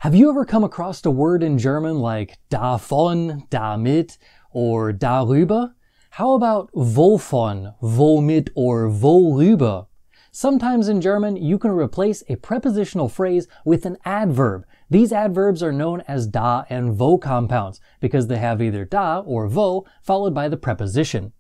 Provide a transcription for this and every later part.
Have you ever come across a word in German like davon, damit, or darüber? How about wovon, womit, or worüber? Sometimes in German, you can replace a prepositional phrase with an adverb. These adverbs are known as da and wo compounds because they have either da or wo followed by the preposition.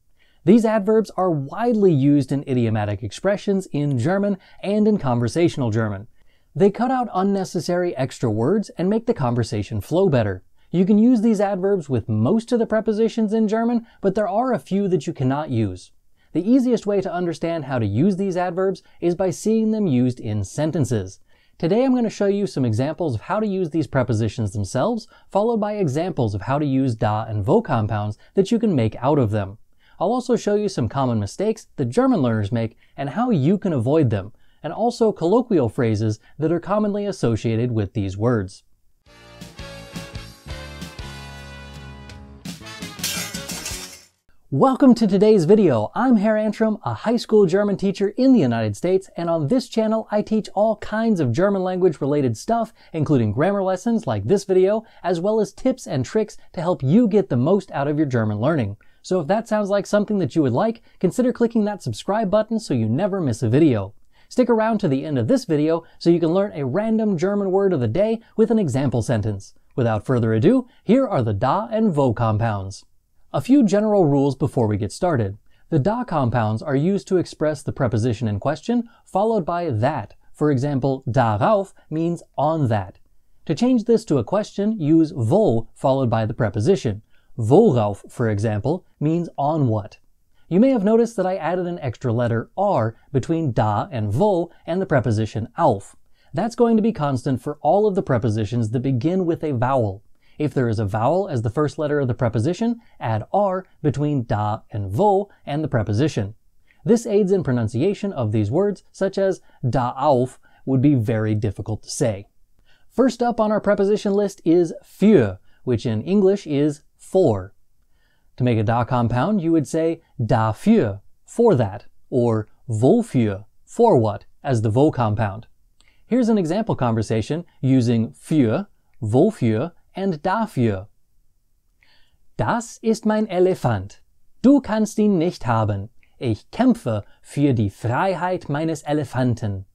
These adverbs are widely used in idiomatic expressions in German and in conversational German. They cut out unnecessary extra words and make the conversation flow better. You can use these adverbs with most of the prepositions in German, but there are a few that you cannot use. The easiest way to understand how to use these adverbs is by seeing them used in sentences. Today I'm going to show you some examples of how to use these prepositions themselves, followed by examples of how to use da and wo compounds that you can make out of them. I'll also show you some common mistakes that German learners make and how you can avoid them, and also colloquial phrases that are commonly associated with these words. Welcome to today's video. I'm Herr Antrim, a high school German teacher in the United States, and on this channel I teach all kinds of German language related stuff, including grammar lessons like this video, as well as tips and tricks to help you get the most out of your German learning. So if that sounds like something that you would like, consider clicking that subscribe button so you never miss a video. Stick around to the end of this video so you can learn a random German word of the day with an example sentence. Without further ado, here are the da and wo compounds. A few general rules before we get started. The da compounds are used to express the preposition in question, followed by that. For example, darauf means on that. To change this to a question, use wo followed by the preposition. Worauf, for example, means on what. You may have noticed that I added an extra letter r between da and wo and the preposition auf. That's going to be constant for all of the prepositions that begin with a vowel. If there is a vowel as the first letter of the preposition, add r between da and wo and the preposition. This aids in pronunciation of these words, such as darauf would be very difficult to say. First up on our preposition list is für, which in English is for. To make a da compound, you would say dafür, for that, or wofür, for what, as the wo compound. Here's an example conversation using für, wofür, and dafür. Das ist mein Elefant. Du kannst ihn nicht haben. Ich kämpfe für die Freiheit meines Elefanten.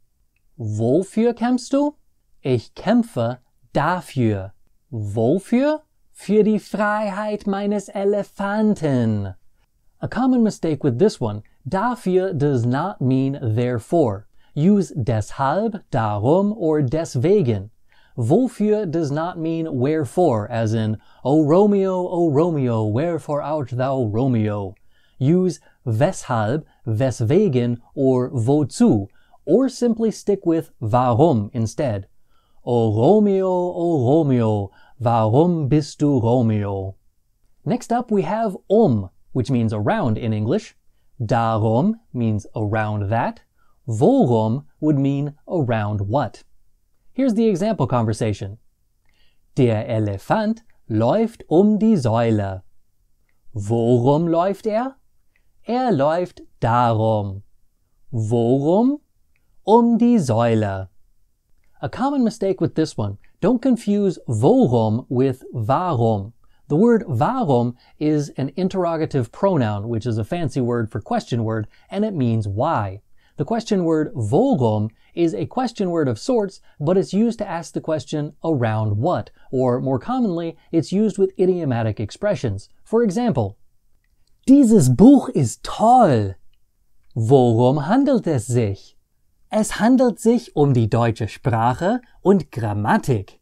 Wofür kämpfst du? Ich kämpfe dafür. Wofür? Für die Freiheit meines Elefanten. A common mistake with this one, dafür does not mean therefore. Use deshalb, darum, or deswegen. Wofür does not mean wherefore, as in, O Romeo, wherefore art thou Romeo? Use weshalb, weswegen, or wozu, or simply stick with warum instead. O Romeo, warum bist du Romeo? Next up we have which means around in English. Darum means around that. Worum would mean around what. Here's the example conversation. Der Elefant läuft die Säule. Worum läuft er? Er läuft darum. Worum? Die Säule. A common mistake with this one, don't confuse worum with warum. The word warum is an interrogative pronoun, which is a fancy word for question word, and it means why. The question word worum is a question word of sorts, but it's used to ask the question around what, or more commonly, it's used with idiomatic expressions. For example, Dieses Buch ist toll. Worum handelt es sich? Es handelt sich die deutsche Sprache und Grammatik.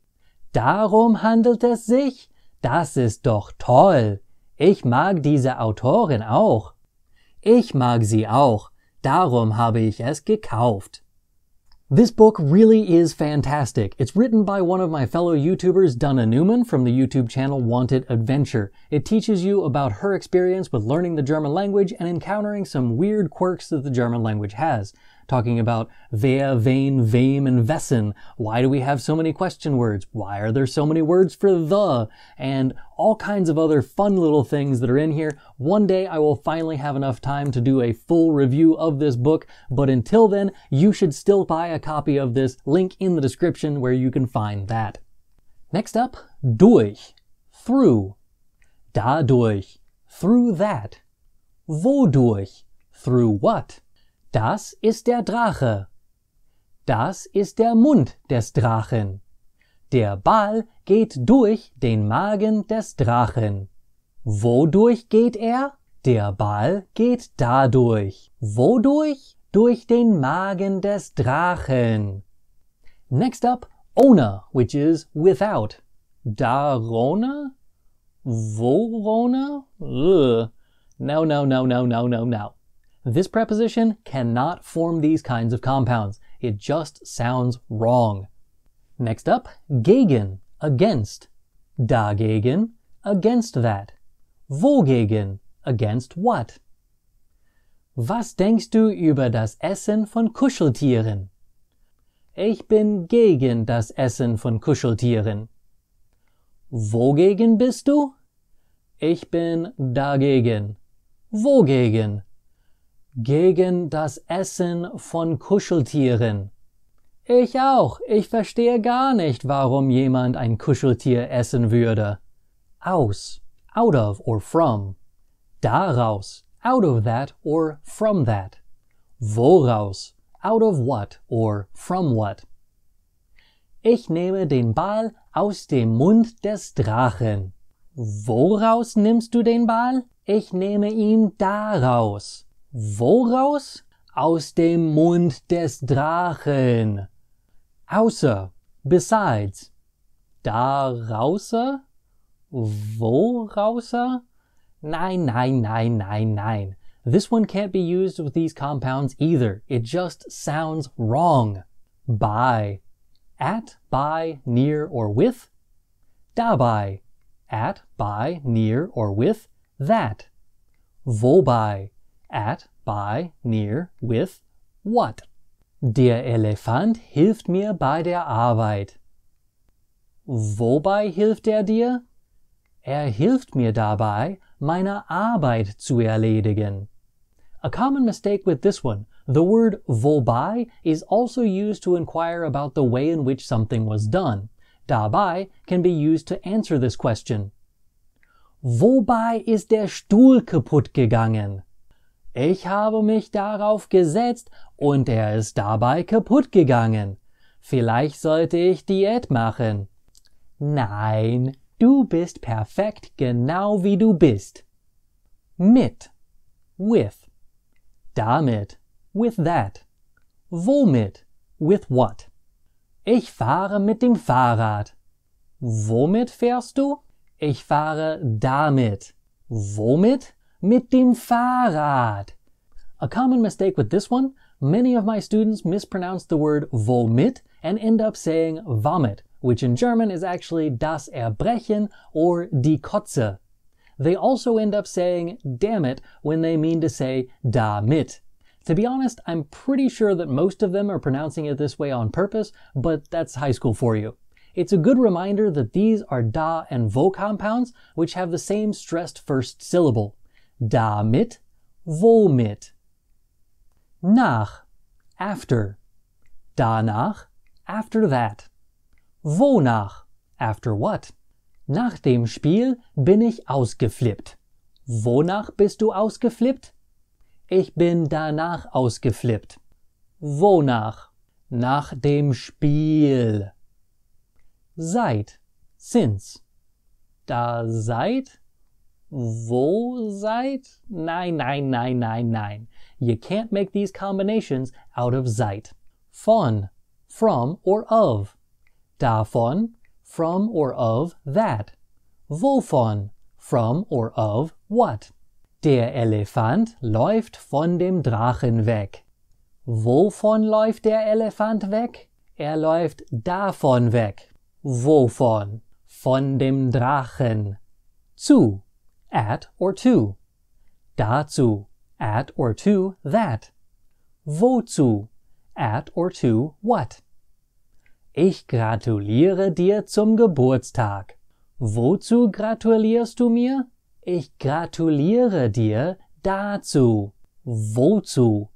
Darum handelt es sich? Das ist doch toll. Ich mag diese Autorin auch. Ich mag sie auch. Darum habe ich es gekauft. This book really is fantastic. It's written by one of my fellow YouTubers, Donna Newman, from the YouTube channel Wanted Adventure. It teaches you about her experience with learning the German language and encountering some weird quirks that the German language has. Talking about wer, wen, wem, and wessen. Why do we have so many question words? Why are there so many words for the? And all kinds of other fun little things that are in here. One day I will finally have enough time to do a full review of this book, but until then, you should still buy a copy of this, link in the description where you can find that. Next up, durch, through. Dadurch, through that. Wodurch, through what? Das ist der Drache. Das ist der Mund des Drachen. Der Ball geht durch den Magen des Drachen. Wodurch geht er? Der Ball geht dadurch. Wodurch? Durch den Magen des Drachen. Next up, ohne, which is without. Darone? Vorone? Ugh. No. This preposition cannot form these kinds of compounds. It just sounds wrong. Next up, gegen, against. Dagegen, against that. Wogegen, against what? Was denkst du über das Essen von Kuscheltieren? Ich bin gegen das Essen von Kuscheltieren. Wogegen bist du? Ich bin dagegen. Wogegen? Gegen das Essen von Kuscheltieren. Ich auch. Ich verstehe gar nicht, warum jemand ein Kuscheltier essen würde. Aus, out of or from. Daraus, out of that or from that. Woraus, out of what or from what. Ich nehme den Ball aus dem Mund des Drachen. Woraus nimmst du den Ball? Ich nehme ihn daraus. Woraus? Aus dem Mund des Drachen. Außer, besides. Daraußer? Woraußer? Nein. This one can't be used with these compounds either. It just sounds wrong. Bei. At, by, near, or with. Dabei. At, by, near, or with that. Wobei. At, by, near, with what? Der Elefant hilft mir bei der Arbeit. Wobei hilft er dir? Er hilft mir dabei, meine Arbeit zu erledigen. A common mistake with this one, the word wobei is also used to inquire about the way in which something was done. Dabei can be used to answer this question. Wobei ist der Stuhl kaputt gegangen? Ich habe mich darauf gesetzt und er ist dabei kaputt gegangen. Vielleicht sollte ich Diät machen. Nein, du bist perfekt genau wie du bist. Mit, with. Damit, with that. Womit, with what. Ich fahre mit dem Fahrrad. Womit fährst du? Ich fahre damit. Womit? Mit dem Fahrrad. A common mistake with this one, many of my students mispronounce the word womit and end up saying vomit, which in German is actually das Erbrechen or die Kotze. They also end up saying damn it when they mean to say damit. To be honest, I'm pretty sure that most of them are pronouncing it this way on purpose, but that's high school for you. It's a good reminder that these are da and vo compounds, which have the same stressed first syllable. Damit, womit. Nach, after. Danach, after that. Wonach, after what. Nach dem Spiel bin ich ausgeflippt. Wonach bist du ausgeflippt? Ich bin danach ausgeflippt. Wonach? Nach dem Spiel. Seit, since. Da seid? Wo seid? Nein. You can't make these combinations out of seit. Von, from or of. Davon, from or of that. Wovon, from or of what. Der Elefant läuft von dem Drachen weg. Wovon läuft der Elefant weg? Er läuft davon weg. Wovon? Von dem Drachen. Zu, at or to. Dazu, at or to that. Wozu, at or to what. Ich gratuliere dir zum Geburtstag. Wozu gratulierst du mir? Ich gratuliere dir dazu. Wozu?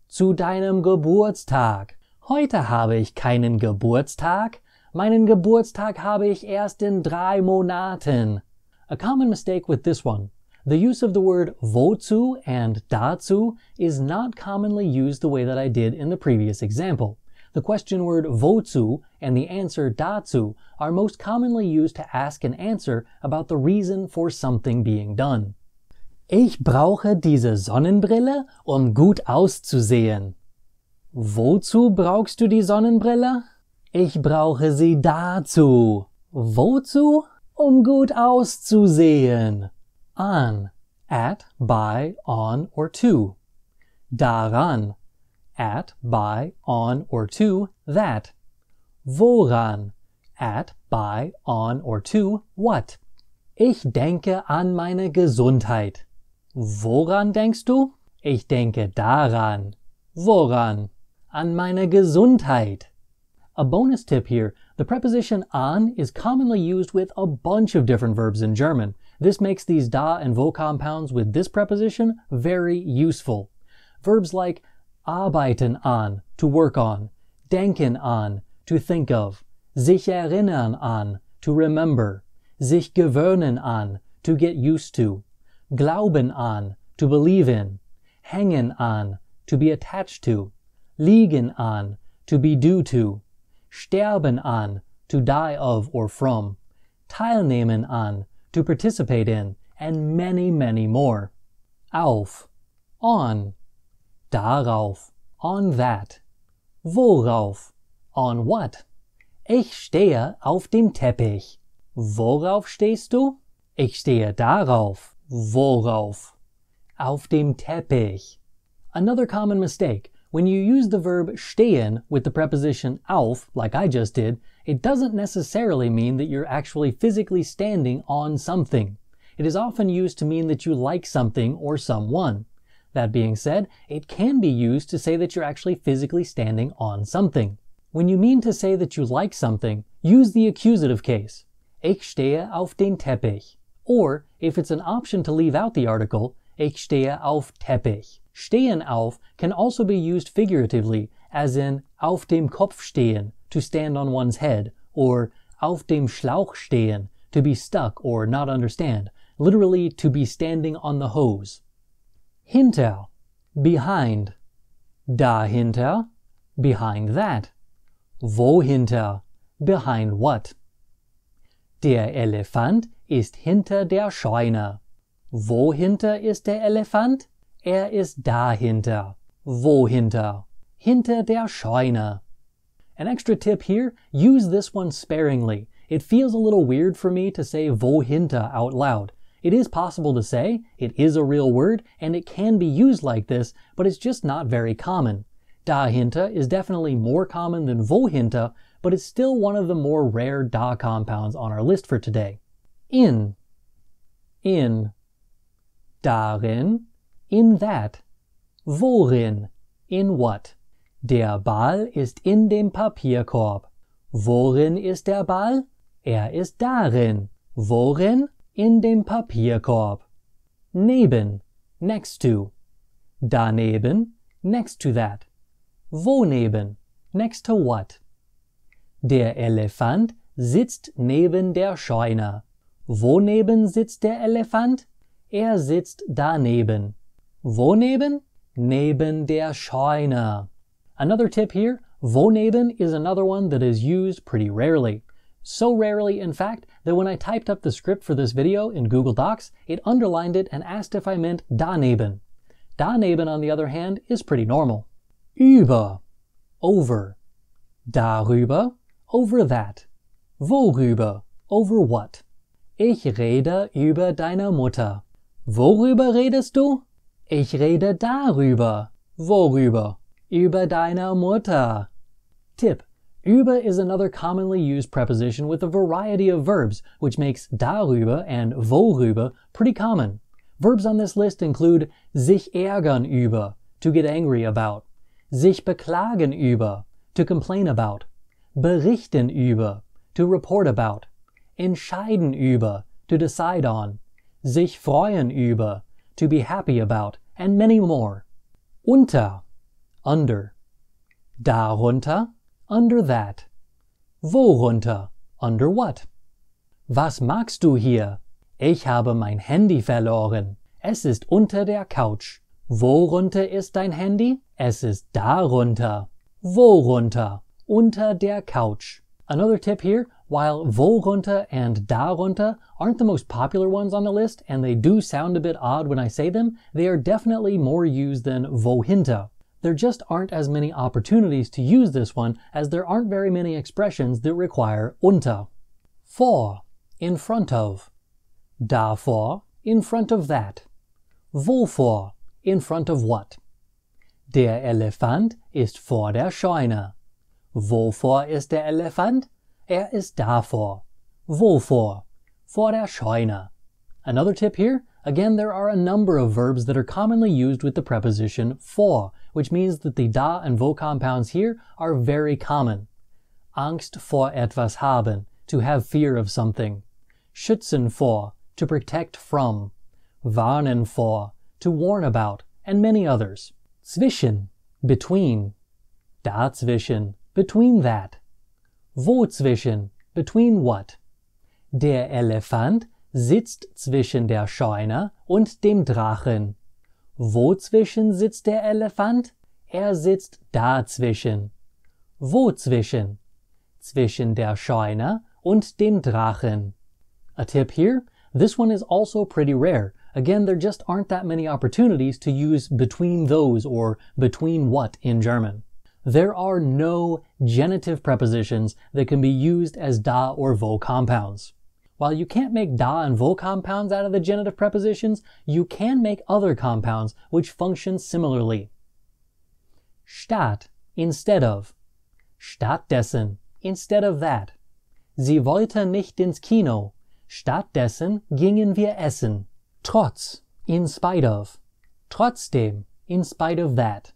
Zu deinem Geburtstag. Heute habe ich keinen Geburtstag, Meinen Geburtstag habe ich erst in 3 Monaten. A common mistake with this one. The use of the word wozu and dazu is not commonly used the way that I did in the previous example. The question word wozu and the answer dazu are most commonly used to ask and answer about the reason for something being done. Ich brauche diese Sonnenbrille, um gut auszusehen. Wozu brauchst du die Sonnenbrille? Ich brauche sie dazu. Wozu? Um gut auszusehen. An, at, by, on, or to. Daran, at, by, on, or to, that. Woran, at, by, on, or to, what. Ich denke an meine Gesundheit. Woran denkst du? Ich denke daran. Woran? An meine Gesundheit. A bonus tip here, the preposition an is commonly used with a bunch of different verbs in German. This makes these da and wo compounds with this preposition very useful. Verbs like arbeiten an, to work on, denken an, to think of, sich erinnern an, to remember, sich gewöhnen an, to get used to, glauben an, to believe in, hängen an, to be attached to, liegen an, to be due to, sterben an, to die of or from, teilnehmen an, to participate in, and many, many more. Auf, on, darauf, on that, worauf, on what. Ich stehe auf dem Teppich. Worauf stehst du? Ich stehe darauf. Worauf? Auf dem Teppich. Another common mistake. When you use the verb stehen with the preposition auf, like I just did, it doesn't necessarily mean that you're actually physically standing on something. It is often used to mean that you like something or someone. That being said, it can be used to say that you're actually physically standing on something. When you mean to say that you like something, use the accusative case. Ich stehe auf den Teppich. Or, if it's an option to leave out the article, ich stehe auf Teppich. Stehen auf can also be used figuratively, as in auf dem Kopf stehen, to stand on one's head, or auf dem Schlauch stehen, to be stuck or not understand, literally to be standing on the hose. Hinter, behind. Dahinter, behind that. Wohinter, behind what. Der Elefant ist hinter der Scheune. Wohinter ist der Elefant? Ist dahinter. Wohinter? Hinter der Scheune. An extra tip here, use this one sparingly. It feels a little weird for me to say wohinter out loud. It is possible to say, it is a real word, and it can be used like this, but it's just not very common. Dahinter is definitely more common than wohinter, but it's still one of the more rare da compounds on our list for today. In. Darin. In that. Worin? In what? Der Ball ist in dem Papierkorb. Worin ist der Ball? Ist darin. Worin? In dem Papierkorb. Neben. Next to. Daneben. Next to that. Woneben? Next to what? Der Elefant sitzt neben der Scheune. Woneben sitzt der Elefant? Sitzt daneben. Woneben? Neben der Scheune. Another tip here, woneben is another one that is used pretty rarely. So rarely, in fact, that when I typed up the script for this video in Google Docs, it underlined it and asked if I meant daneben. Daneben, on the other hand, is pretty normal. Über. Over. Darüber. Over that. Worüber. Over what. Ich rede über deine Mutter. Worüber redest du? Ich rede darüber. Worüber? Über deine Mutter. Tip. Über is another commonly used preposition with a variety of verbs, which makes darüber and worüber pretty common. Verbs on this list include sich ärgern über, to get angry about, sich beklagen über, to complain about, berichten über, to report about, entscheiden über, to decide on, sich freuen über, to be happy about, and many more. Unter, under. Darunter, under that. Worunter? Under what? Was machst du hier? Ich habe mein Handy verloren. Es ist unter der Couch. Worunter ist dein Handy? Es ist darunter. Worunter? Unter der Couch. Another tip here, while worunter and darunter aren't the most popular ones on the list, and they do sound a bit odd when I say them, they are definitely more used than wohinter. There just aren't as many opportunities to use this one as there aren't very many expressions that require unter. Vor, in front of. Davor, in front of that. Wovor, in front of what. Der Elefant ist vor der Scheune. Wovor ist der Elefant? Er ist davor. Wovor? Vor der Scheune. Another tip here, again there are a number of verbs that are commonly used with the preposition vor, which means that the da and wo compounds here are very common. Angst vor etwas haben, to have fear of something. Schützen vor, to protect from. Warnen vor, to warn about, and many others. Zwischen, between. Dazwischen, between that. Wozwischen, between what. Der Elefant sitzt zwischen der Scheune und dem Drachen. Wozwischen sitzt der Elefant? Er sitzt dazwischen. Wozwischen? Zwischen der Scheune und dem Drachen. A tip here, this one is also pretty rare. Again, there just aren't that many opportunities to use between those or between what in German. There are no genitive prepositions that can be used as da or wo compounds. While you can't make da and wo compounds out of the genitive prepositions, you can make other compounds which function similarly. Statt, instead of. Stattdessen, instead of that. Sie wollte nicht ins Kino. Stattdessen gingen wir essen. Trotz, in spite of. Trotzdem, in spite of that.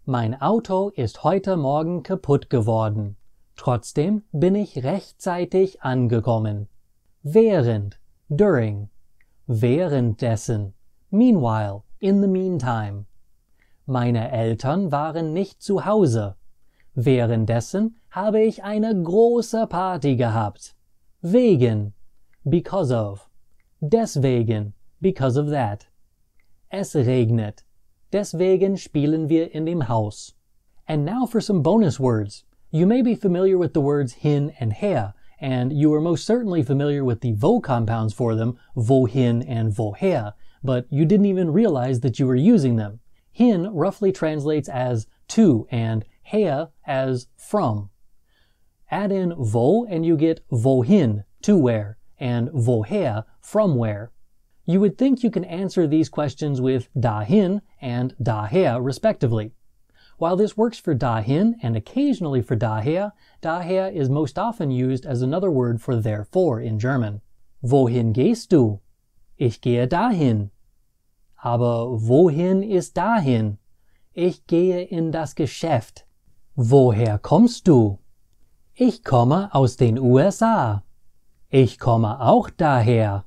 Mein Auto ist heute Morgen kaputt geworden. Trotzdem bin ich rechtzeitig angekommen. Während, during. Währenddessen, meanwhile, in the meantime. Meine Eltern waren nicht zu Hause. Währenddessen habe ich eine große Party gehabt. Wegen, because of. Deswegen, because of that. Es regnet. Deswegen spielen wir in dem Haus. And now for some bonus words. You may be familiar with the words hin and her, and you are most certainly familiar with the wo compounds for them, wohin and woher, but you didn't even realize that you were using them. Hin roughly translates as to and her as from. Add in wo and you get wohin, to where, and woher, from where. You would think you can answer these questions with dahin and daher respectively. While this works for dahin and occasionally for daher, daher is most often used as another word for therefore in German. Wohin gehst du? Ich gehe dahin. Aber wohin ist dahin? Ich gehe in das Geschäft. Woher kommst du? Ich komme aus den USA. Ich komme auch daher.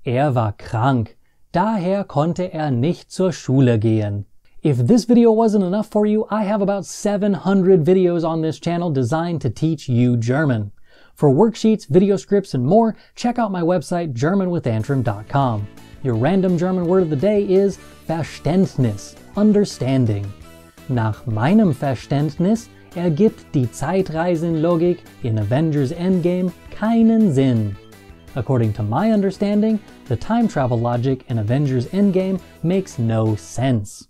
Er war krank, daher konnte er nicht zur Schule gehen. If this video wasn't enough for you, I have about 700 videos on this channel designed to teach you German. For worksheets, video scripts, and more, check out my website, germanwithantrim.com. Your random German word of the day is Verständnis, understanding. Nach meinem Verständnis ergibt die Zeitreisenlogik in Avengers Endgame keinen Sinn. According to my understanding, the time travel logic in Avengers Endgame makes no sense.